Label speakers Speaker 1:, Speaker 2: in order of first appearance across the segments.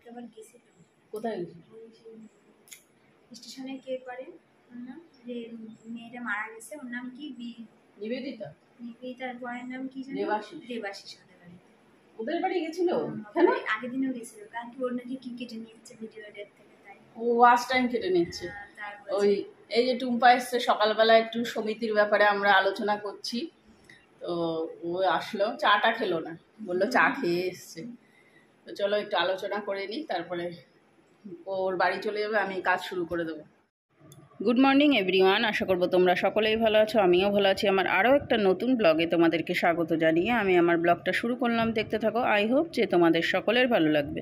Speaker 1: কালকে আবার গেছিল।
Speaker 2: কোথায় গেছিল?
Speaker 1: স্টেশনে কে করে যে মেয়েটা মারা গেছে, ওর নাম কি?
Speaker 2: নিবেদিতা।
Speaker 1: নিবেদিতার বয়ের নাম কি জানো? দেবাশিস।
Speaker 2: ওদের বাড়ি গেছিল?
Speaker 1: কেন? আগের দিনও গেছিল, কারণ কি ওর নাকি কি কেটে নিচ্ছে ভিডিও এডিট থেকে, তাই
Speaker 2: ও ওয়াচ টাইম কেটে নিচ্ছে। ওই এই যে টুম্পা এসছে সকালবেলা, একটু সমিতির ব্যাপারে আমরা আলোচনা করছি, তো ও আসলো, চাটা খেলো না, বললো চা খেয়ে এসছে। তো চলো একটু আলোচনা করে নিই, তারপরে ওর বাড়ি চলে যাবে, আমি কাজ শুরু করে দেবো। গুড মর্নিং এভরিওয়ান, আশা করবো তোমরা সকলেই ভালো আছো, আমিও ভালো আছি। আমার আরও একটা নতুন ব্লগে তোমাদেরকে স্বাগত জানিয়ে আমি আমার ব্লগটা শুরু করলাম, দেখতে থাকো। আই হোপ যে তোমাদের সকলের ভালো লাগবে।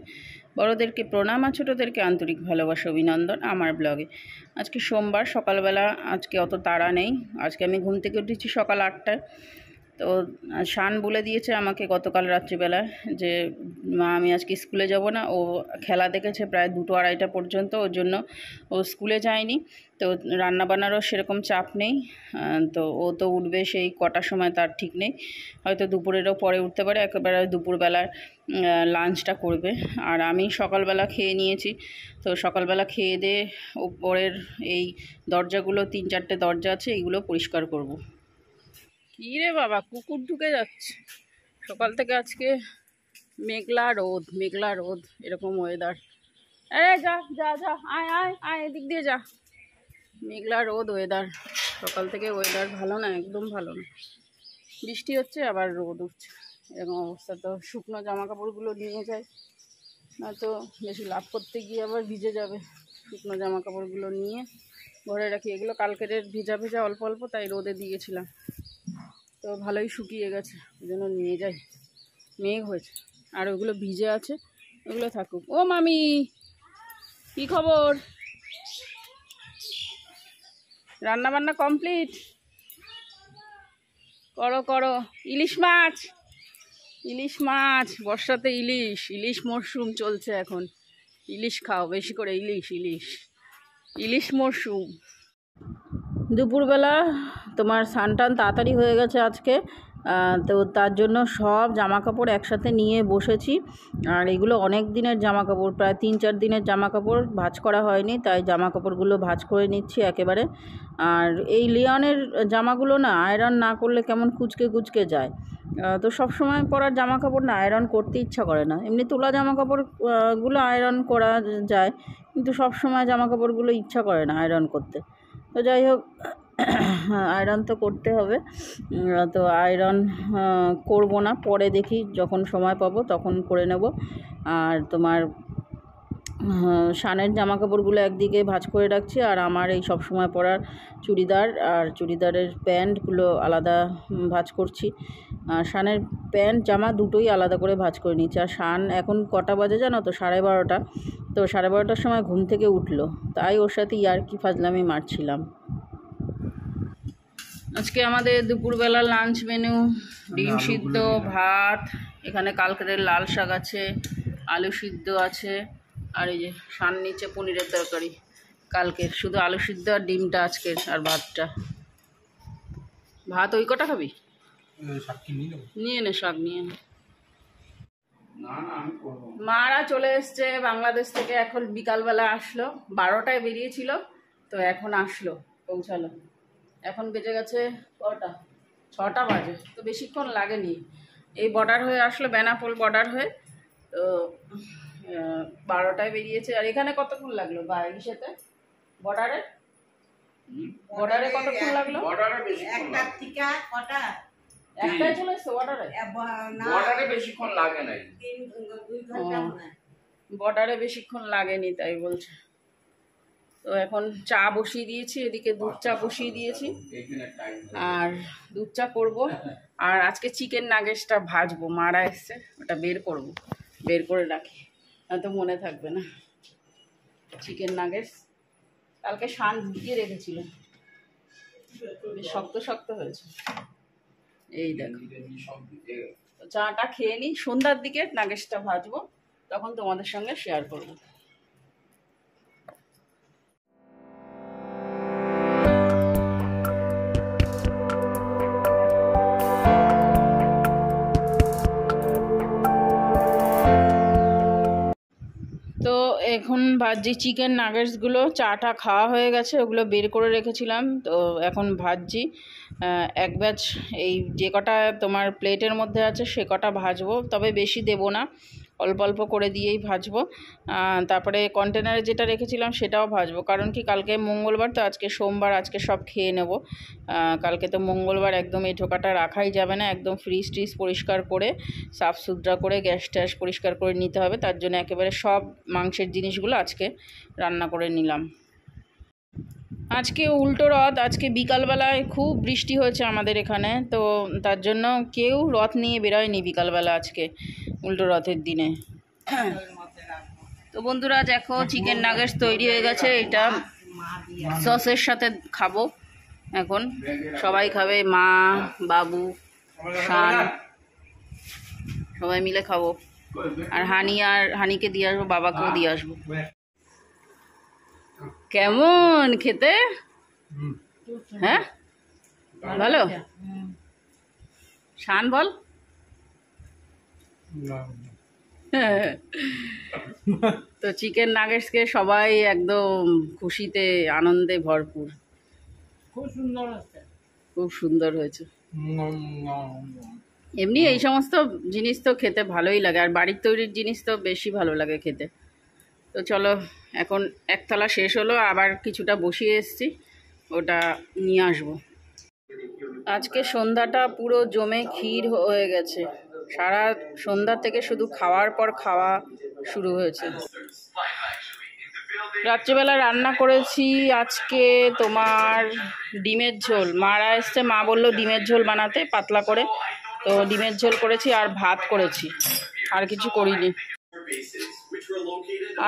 Speaker 2: বড়োদেরকে প্রণাম আর ছোটোদেরকে আন্তরিক ভালোবাসা অভিনন্দন আমার ব্লগে। আজকে সোমবার সকালবেলা, আজকে অত তাড়া নেই। আজকে আমি ঘুম থেকে উঠেছি সকাল 8টায়। তো শান বলে দিয়েছে আমাকে গতকাল রাত্রিবেলা যে মা আমি আজকে স্কুলে যাব না। ও খেলা দেখেছে প্রায় 2-2:30 পর্যন্ত, ওর জন্য ও স্কুলে যায়নি। তো রান্নাবান্নারও সেরকম চাপ নেই, তো ও তো উঠবে সেই কটার সময় তার ঠিক নেই, হয়তো দুপুরেরও পরে উঠতে পারে, একেবারে দুপুরবেলার লাঞ্চটা করবে। আর আমি সকালবেলা খেয়ে নিয়েছি, তো সকালবেলা খেয়ে দিয়ে ওপরের এই দরজাগুলো 3-4টে দরজা আছে, এইগুলো পরিষ্কার করব। কী রে বাবা, কুকুর ঢুকে যাচ্ছে সকাল থেকে। আজকে মেঘলা রোদ এরকম ওয়েদার। আরে যা যা যা, আয় আয় আয়, এদিক দিয়ে যা। মেঘলা রোদ ওয়েদার, সকাল থেকে ওয়েদার ভালো না, একদম ভালো না। বৃষ্টি হচ্ছে আবার রোদ উঠছে, এরকম অবস্থা। তো শুকনো জামা কাপড়গুলো নিয়ে যায়, নয়তো বেশি লাভ করতে গিয়ে আবার ভিজে যাবে। শুকনো জামা কাপড়গুলো নিয়ে ঘরে রাখি, এগুলো কালকের ভেজা ভেজা অল্প অল্প, তাই রোদে দিয়েছিলাম, তো ভালোই শুকিয়ে গেছে, ওই জন্য নিয়ে যাই। মেঘ হয়েছে আর ওগুলো ভিজে আছে, ওগুলো থাকুক। ও মামি, কি খবর? রান্না বান্না কমপ্লিট? করো করো। ইলিশ মাছ, বর্ষাতে ইলিশ মরশুম চলছে এখন। ইলিশ খাও বেশি করে, ইলিশ মরশুম। দুপুরবেলা তোমার স্নান তাড়াতাড়ি হয়ে গেছে আজকে, তো তার জন্য সব জামা কাপড় একসাথে নিয়ে বসেছি। আর এগুলো অনেক দিনের জামা কাপড়, প্রায় 3-4 দিনের জামা কাপড়, ভাঁজ করা হয়নি, তাই জামা কাপড়গুলো ভাঁজ করে নিচ্ছি একেবারে। আর এই লিওনের জামাগুলো না আয়রন না করলে কেমন কুচকে যায়, তো সব সময় পরার জামা কাপড় না আয়রন করতে ইচ্ছা করে না। এমনি তোলা জামা কাপড়গুলো আয়রন করা যায়, কিন্তু সব সময় জামা কাপড়গুলো ইচ্ছা করে না আয়রন করতে। তো যাই হোক, আয়রন তো করতে হবে, তো আয়রন করব না, পরে দেখি যখন সময় পাবো তখন করে নেব। আর তোমার শানের জামা কাপড়গুলো একদিকে ভাঁজ করে রাখছি, আর আমার এই সব সময় পরার চুড়িদার আর চুড়িদারের প্যান্টগুলো আলাদা ভাঁজ করছি। আর শানের প্যান্ট জামা দুটোই আলাদা করে ভাঁজ করে নিচ্ছি। আর শান এখন কটা বাজে জানো তো? 12:30। তো 12:30টার সময় ঘুম থেকে উঠলো, তাই ওর সাথে ইয়ার্কি ফাজলামি মারছিলাম। আজকে আমাদের দুপুরবেলা লাঞ্চ মেনু ডিম সিদ্ধ, ভাত, এখানে কালকের লাল শাক আছে, আলু সিদ্ধ আছে, আর এই যে শান নিচে পনিরের তরকারি কালকের, শুধু আলু সিদ্ধ আর ডিমটা আজকের, আর ভাতটা। ভাত ওই কটা খাবি? নিয়ে নে, শাক নিয়ে নে। মারা চলে এসছে বাংলাদেশ থেকে, এখন বিকালবেলা আসলো, 12টায় বেরিয়েছিল, তো এখন আসলো, পৌঁছালো। এখন বেজে গেছে কটা? 6টা বাজে, তো বেশিক্ষণ লাগেনি। এই বর্ডার হয়ে আসলো, বেনাপোল বর্ডার হয়ে, তো 12টায় বেরিয়েছে। আর এখানে কতক্ষণ লাগলো ইসেতে বর্ডারে কতক্ষণ লাগলো? একটাই চলে এসছে বর্ডারে বেশিক্ষণ লাগে নাই, বর্ডারে বেশিক্ষণ লাগেনি তাই বলছে। তো এখন চা বসিয়ে দিয়েছি, এদিকে দুধ চা বসিয়ে দিয়েছি, আর দুধ চা করবো। আর আজকে চিকেন নাগেটসটা ভাজবো, মারা এসছে, ওটা বের করে রাখি, হয়তো মনে থাকবে না। চিকেন নাগেটস কালকে শান ভিজিয়ে রেখেছিল, শক্ত শক্ত হয়েছে। এই দেখো, চাটা খেয়ে নিই, সন্ধ্যার দিকে নাগেটসটা ভাজবো, তখন তোমাদের সঙ্গে শেয়ার করবো। তো এখন ভাজছি চিকেন নাগেটসগুলো, চাটা খাওয়া হয়ে গেছে, ওগুলো বের করে রেখেছিলাম, তো এখন ভাজছি। এক ব্যাচ এই যে কটা তোমার প্লেটের মধ্যে আছে সে কটা ভাজবো, তবে বেশি দেবো না, অল্প অল্প করে দিয়েই ভাজবো। তারপরে কন্টেনারে যেটা রেখেছিলাম সেটাও ভাজবো, কারণ কি কালকে মঙ্গলবার তো, আজকে সোমবার, আজকে সব খেয়ে নেব। কালকে তো মঙ্গলবার, একদম এই ঠোকাটা রাখাই যাবে না, একদম ফ্রিজ ট্রিজ পরিষ্কার করে সাফ সুতরা করে গ্যাস ট্যাস পরিষ্কার করে নিতে হবে। তার জন্য একেবারে সব মাংসের জিনিসগুলো আজকে রান্না করে নিলাম। আজকে উল্টো রথ, আজকে বিকালবেলায় খুব বৃষ্টি হয়েছে আমাদের এখানে, তো তার জন্য কেউ রথ নিয়ে বেরোয়নি বিকালবেলা আজকে উল্টো রথের দিনে। তো বন্ধুরা দেখো চিকেন নাগেটস তৈরি হয়ে গেছে, এটা সসের সাথে খাবো এখন, সবাই খাবে, মা, বাবু, শান, সবাই মিলে খাবো। আর হানিকে দিয়ে আসবো, বাবাকেও দিয়ে আসবো। কেমন খেতে? হ্যাঁ ভালো। শান বল। তো চিকেন নাগেটসকে সবাই একদম খুশিতে আনন্দে ভরপুর। খুব সুন্দর হয়েছে, খুব সুন্দর হয়েছে। এমনি এই সমস্ত জিনিস তো খেতে ভালোই লাগে, আর বাড়ির তৈরির জিনিস তো বেশি ভালো লাগে খেতে। তো চলো এখন একতলা শেষ হলো, আবার কিছুটা বসিয়ে এসেছি, ওটা নিয়ে আসবো। আজকে সন্ধ্যাটা পুরো জমে ক্ষীর হয়ে গেছে, সারা সন্ধ্যা থেকে শুধু খাওয়ার পর খাওয়া শুরু হয়েছে। রাত্রিবেলা রান্না করেছি আজকে তোমার ডিমের ঝোল, মারা এসছে, মা বললো ডিমের ঝোল বানাতে পাতলা করে, তো ডিমের ঝোল করেছি আর ভাত করেছি, আর কিছু করিনি।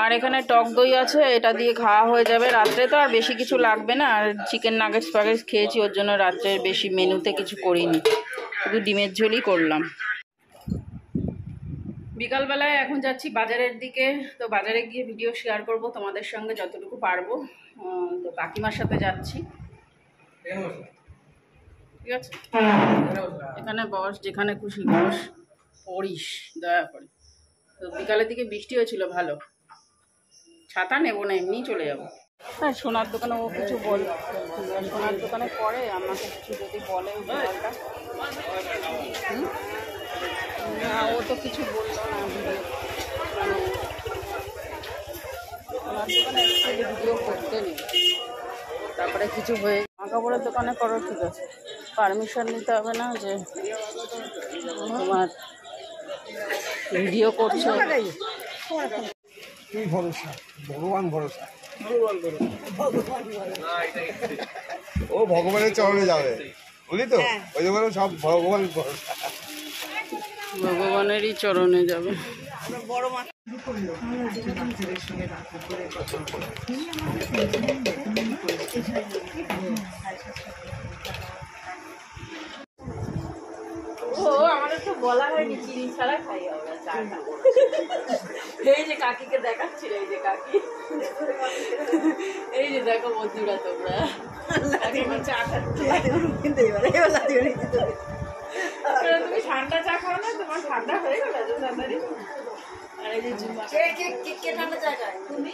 Speaker 2: আর এখানে টক দই আছে, এটা দিয়ে খাওয়া হয়ে যাবে রাত্রে, তো আর বেশি কিছু লাগবে না। আর চিকেন নাগেটস ফাগেটস খেয়েছি, ওর জন্য রাত্রে বেশি মেনুতে কিছু করিনি, শুধু ডিমের ঝোলই করলাম। বিকালবেলায় এখন যাচ্ছি বাজারের দিকে, তো বাজারে গিয়ে ভিডিও শেয়ার করব তোমাদের সঙ্গে যতটুকু পারবো। তো কাকিমার সাথে যাচ্ছি, ঠিক আছে? এখানে বস, যেখানে খুশি বস, পড়িস দয়া করে। তো বিকালের দিকে বৃষ্টি হয়েছিল ভালো, ছাতা নেবো না, এমনি চলে যাবো। হ্যাঁ সোনার দোকানে ও কিছু বল, সোনার দোকানে পরে আমাকে কিছু যদি বলে বলটা, না ও তো কিছু বললো না, সোনার দোকানে ভিডিও করতে নেই, তারপরে কিছু হয়ে জামা কাপড়ের দোকানে করো, ঠিক আছে, পারমিশন নিতে হবে না যে তোমার ভিডিও করছো।
Speaker 3: ভরসা, ভগবান ভরসা, ও ভগবানের চরণে যাবে, বুঝলি তো, ওই জন্য সব ভগবান ভরসা,
Speaker 2: ভগবানেরই চরণে যাবে। ও আমাদের তো বলা হয়নি, চিনি ছাড়া খাই আমরা চাটা। এই যে কাকিকে দেখাচ্ছিল, এই যে কাকি, এই যে দেখো বন্ধুরা তোমরা, চা খাচ্ছি। তুমি ঠান্ডা চা খাও না, তোমার ঠান্ডা হয়ে গেল এত তাড়াতাড়ি? আর এই যে ঠান্ডা চা খায় তুমি।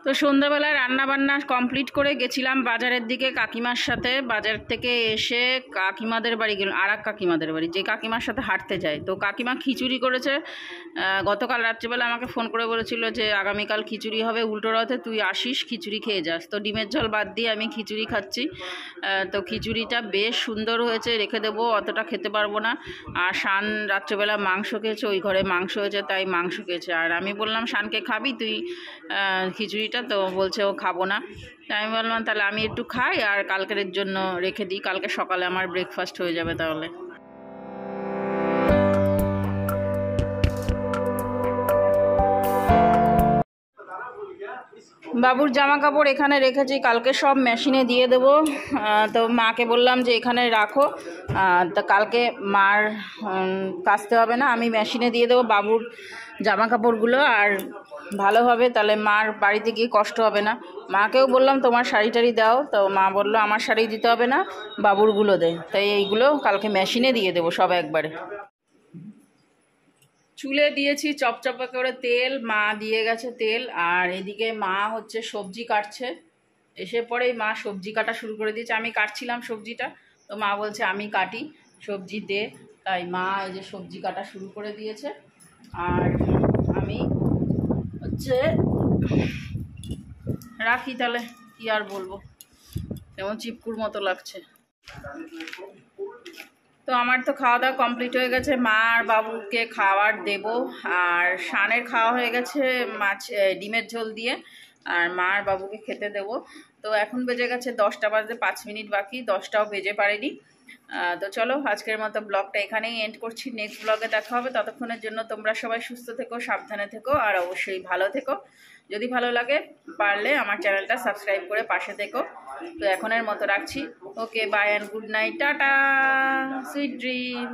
Speaker 2: তো সন্ধ্যাবেলায় রান্না বান্না কমপ্লিট করে গেছিলাম বাজারের দিকে কাকিমার সাথে। বাজার থেকে এসে কাকিমাদের বাড়ি গেলাম, আর এক কাকিমাদের বাড়ি, যে কাকিমার সাথে হাঁটতে যাই। তো কাকিমা খিচুড়ি করেছে, গতকাল রাত্রিবেলা আমাকে ফোন করে বলেছিল যে আগামীকাল খিচুড়ি হবে উল্টো রথে, তুই আসিস খিচুড়ি খেয়ে যাস। তো ডিমের ঝোল বাদ দিয়ে আমি খিচুড়ি খাচ্ছি। তো খিচুড়িটা বেশ সুন্দর হয়েছে, রেখে দেবো, অতটা খেতে পারবো না। আর শান রাত্রিবেলা মাংস খেয়েছে, ওই ঘরে মাংস হয়েছে তাই মাংস খেয়েছে। আর আমি বললাম শানকে খাবি তুই খিচুড়িটা, তো বলছে ও খাবো না। তাই আমি বললাম তাহলে আমি একটু খাই আর কালকের জন্য রেখে দিই, কালকে সকালে আমার ব্রেকফাস্ট হয়ে যাবে তাহলে। বাবুর জামা কাপড় এখানে রেখেছি, কালকে সব মেশিনে দিয়ে দেবো। তো মাকে বললাম যে এখানে রাখো, তা কালকে মার কাচতে হবে না, আমি মেশিনে দিয়ে দেবো বাবুর জামা কাপড়গুলো, আর ভালো হবে, তাহলে মার বাড়িতে গিয়ে কষ্ট হবে না। মাকেও বললাম তোমার শাড়ি টাড়ি দাও, তো মা বললো আমার শাড়ি দিতে হবে না, বাবুরগুলো দে। তাই এইগুলো কালকে মেশিনে দিয়ে দেবো সব একবারে। চুলে দিয়েছি চপচপা করে তেল, মা দিয়ে গেছে তেল, আর এদিকে মা হচ্ছে সবজি কাটছে। এসে পরেই মা সবজি কাটা শুরু করে দিয়েছে। আমি কাটছিলাম সবজিটা, তো মা বলছে আমি কাটি, সবজি দে। তাই মা এই যে সবজি কাটা শুরু করে দিয়েছে। আর আমি হচ্ছে রাখি তাহলে, কি আর বলবো, যেমন চিপকুর মতো লাগছে। তো আমার তো খাওয়া দাওয়া কমপ্লিট হয়ে গেছে, মা আর বাবুকে খাবার দেব। আর শানের খাওয়া হয়ে গেছে মাছ ডিমের ঝোল দিয়ে, আর মা আর বাবুকে খেতে দেব। তো এখন বেজে গেছে 10টা বাজতে 5 মিনিট বাকি, 10টাও বেজে পারেনি। তো চলো আজকের মতো ব্লগটা এখানেই এন্ড করছি। নেক্সট ব্লগে দেখা হবে। ততক্ষণের জন্য তোমরা সবাই সুস্থ থেকো, সাবধানে থেকো, আর অবশ্যই ভালো থেকো। যদি ভালো লাগে পারলে আমার চ্যানেলটা সাবস্ক্রাইব করে পাশে থেকো। তো এখনের মতো রাখছি। Okay, bye and good night, tata, sweet dream.